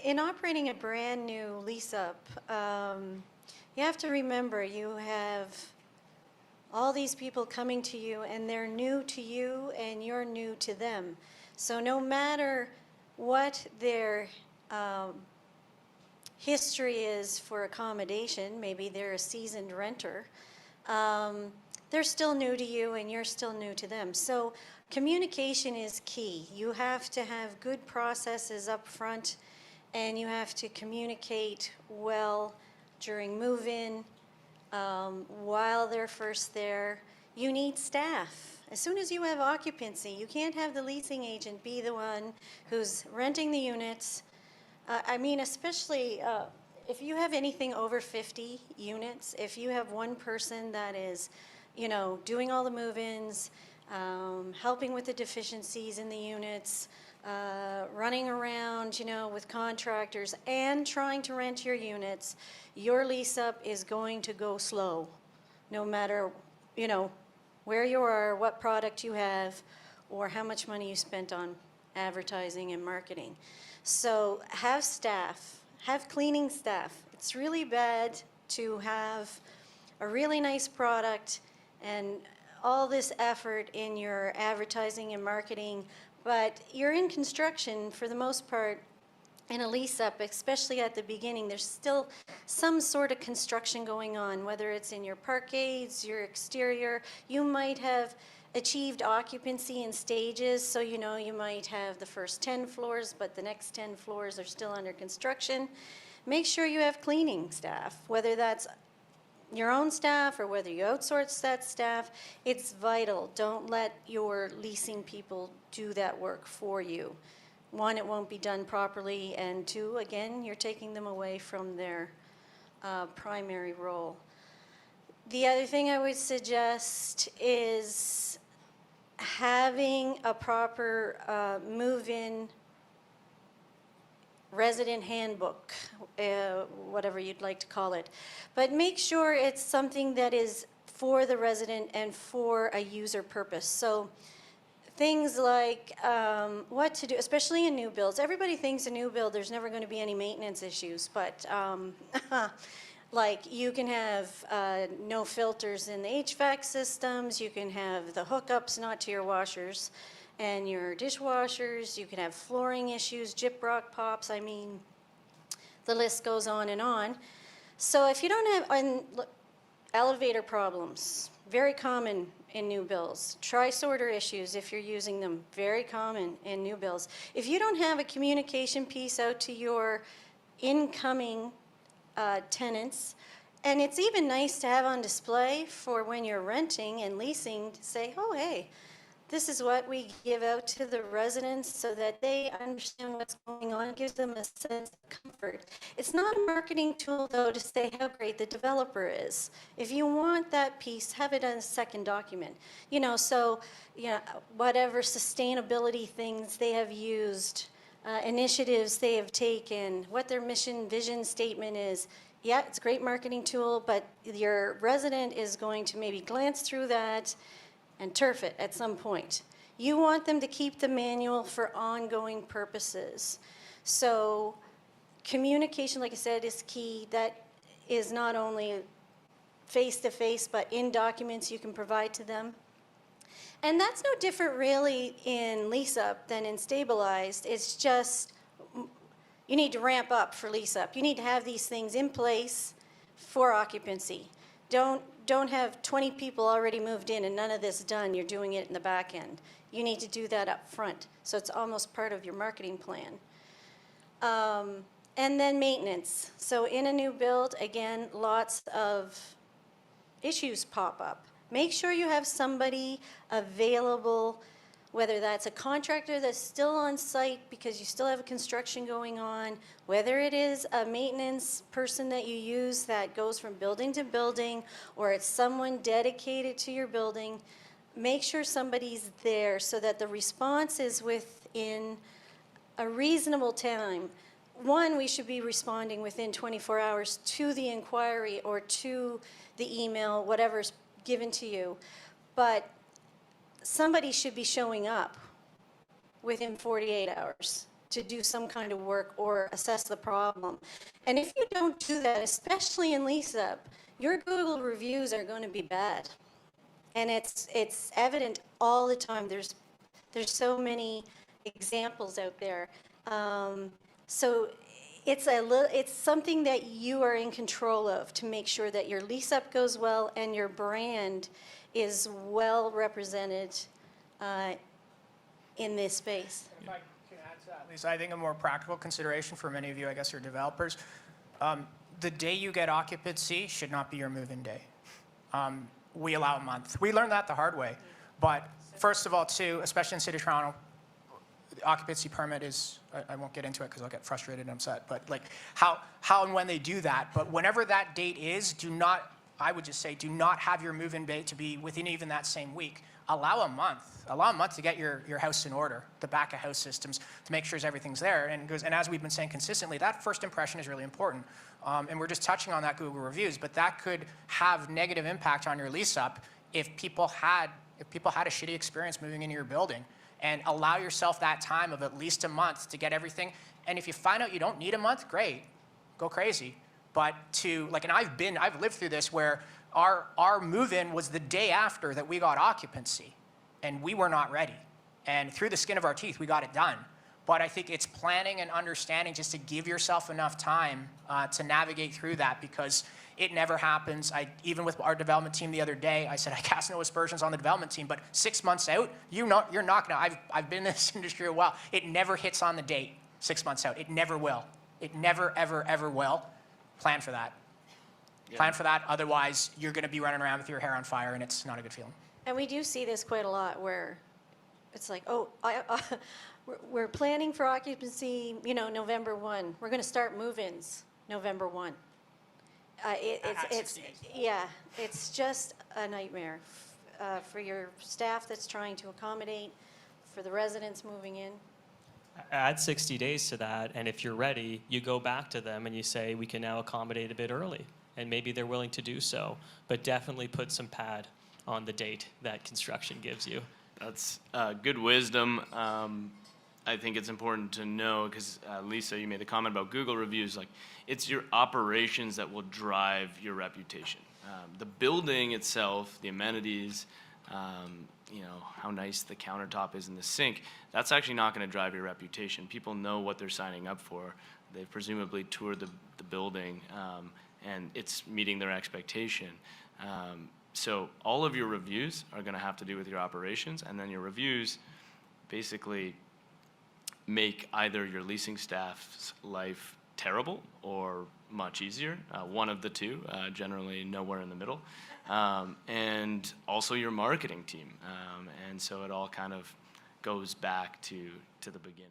in operating a brand new lease-up, you have to remember you have all these people coming to you, and they're new to you, and you're new to them. So no matter what their history is for accommodation, maybe they're a seasoned renter, they're still new to you and you're still new to them. So communication is key. You have to have good processes up front, and you have to communicate well during move-in, while they're first there. You need staff. As soon as you have occupancy, you can't have the leasing agent be the one who's renting the units. I mean, especially if you have anything over 50 units, if you have one person that is, you know, doing all the move-ins, helping with the deficiencies in the units, running around, you know, with contractors and trying to rent your units, your lease-up is going to go slow, no matter, you know, where you are, what product you have, or how much money you spent on advertising and marketing. So have staff, have cleaning staff. It's really bad to have a really nice product and all this effort in your advertising and marketing, but you're in construction for the most part. In a lease-up, especially at the beginning, there's still some sort of construction going on, whether it's in your parkades, your exterior. You might have achieved occupancy in stages, so you know you might have the first 10 floors, but the next 10 floors are still under construction. Make sure you have cleaning staff, whether that's your own staff or whether you outsource that staff. It's vital. Don't let your leasing people do that work for you. One, it won't be done properly, and two, again, you're taking them away from their primary role. The other thing I would suggest is having a proper move-in resident handbook, whatever you'd like to call it. But make sure it's something that is for the resident and for a user purpose. So things like what to do, especially in new builds. Everybody thinks a new build, there's never going to be any maintenance issues, but like you can have no filters in the HVAC systems, you can have the hookups not to your washers and your dishwashers, you can have flooring issues, gyprock pops, I mean, the list goes on and on. So if you don't have, elevator problems, very common in new builds. Tri-sorter issues, if you're using them, very common in new builds. If you don't have a communication piece out to your incoming tenants, and it's even nice to have on display for when you're renting and leasing to say, oh, hey, this is what we give out to the residents so that they understand what's going on. It gives them a sense of comfort. It's not a marketing tool, though, to say how great the developer is. If you want that piece, have it on a second document. You know, so, you know, whatever sustainability things they have used, initiatives they have taken, what their mission, vision statement is. Yeah, it's a great marketing tool, but your resident is going to maybe glance through that and turf it at some point. You want them to keep the manual for ongoing purposes. So communication, like I said, is key. That is not only face-to-face, but in documents you can provide to them. And that's no different really in lease-up than in stabilized. It's just you need to ramp up for lease-up. You need to have these things in place for occupancy. Don't have 20 people already moved in and none of this done. You're doing it in the back end. You need to do that up front. So it's almost part of your marketing plan. And then maintenance. So in a new build, again, lots of issues pop up. Make sure you have somebody available, whether that's a contractor that's still on site because you still have a construction going on, whether it is a maintenance person that you use that goes from building to building, or it's someone dedicated to your building. Make sure somebody's there so that the response is within a reasonable time. One, we should be responding within 24 hours to the inquiry or to the email, whatever's given to you. But somebody should be showing up within 48 hours to do some kind of work or assess the problem. And if you don't do that, especially in Lease-up, your Google reviews are going to be bad. And it's evident all the time. There's so many examples out there. So it's something that you are in control of to make sure that your lease-up goes well and your brand is well represented in this space. If I can add to that, Lisa, I think a more practical consideration for many of you, I guess, are developers. The day you get occupancy should not be your move-in day. We allow a month. We learned that the hard way. But first of all, too, especially in City of Toronto, the occupancy permit is, I won't get into it because I'll get frustrated and upset, but like how and when they do that. But whenever that date is, I would just say, do not have your move-in date to be within even that same week. Allow a month. Allow a month to get your house in order, the back-of-house systems, to make sure everything's there. And as we've been saying consistently, that first impression is really important. And we're just touching on that Google reviews, but that could have negative impact on your lease-up if people had a shitty experience moving into your building. And allow yourself that time of at least a month to get everything. And if you find out you don't need a month, great, go crazy. But and I've lived through this where our move-in was the day after that we got occupancy, and we were not ready. And through the skin of our teeth, we got it done. But I think it's planning and understanding just to give yourself enough time to navigate through that, because it never happens. Even with our development team the other day, I said I cast no aspersions on the development team, but 6 months out, you're not gonna. I've been in this industry a while. It never hits on the date 6 months out. It never will. It never, ever, ever will. Plan for that. Yeah. Plan for that. Otherwise, you're going to be running around with your hair on fire, and it's not a good feeling. And we do see this quite a lot, where it's like, oh, we're planning for occupancy, November 1. We're going to start move-ins November 1. It's just a nightmare for your staff that's trying to accommodate, for the residents moving in. Add 60 days to that, and if you're ready, you go back to them and you say, we can now accommodate a bit early. And maybe they're willing to do so, but definitely put some pad on the date that construction gives you. That's good wisdom. I think it's important to know, because Lisa, you made the comment about Google reviews, like it's your operations that will drive your reputation. The building itself, the amenities, how nice the countertop is in the sink, that's actually not going to drive your reputation. People know what they're signing up for. They've presumably toured the building, and it's meeting their expectation. So all of your reviews are going to have to do with your operations, and then your reviews basically make either your leasing staff's life terrible or much easier, one of the two, generally nowhere in the middle, and also your marketing team. And so it all kind of goes back to the beginning.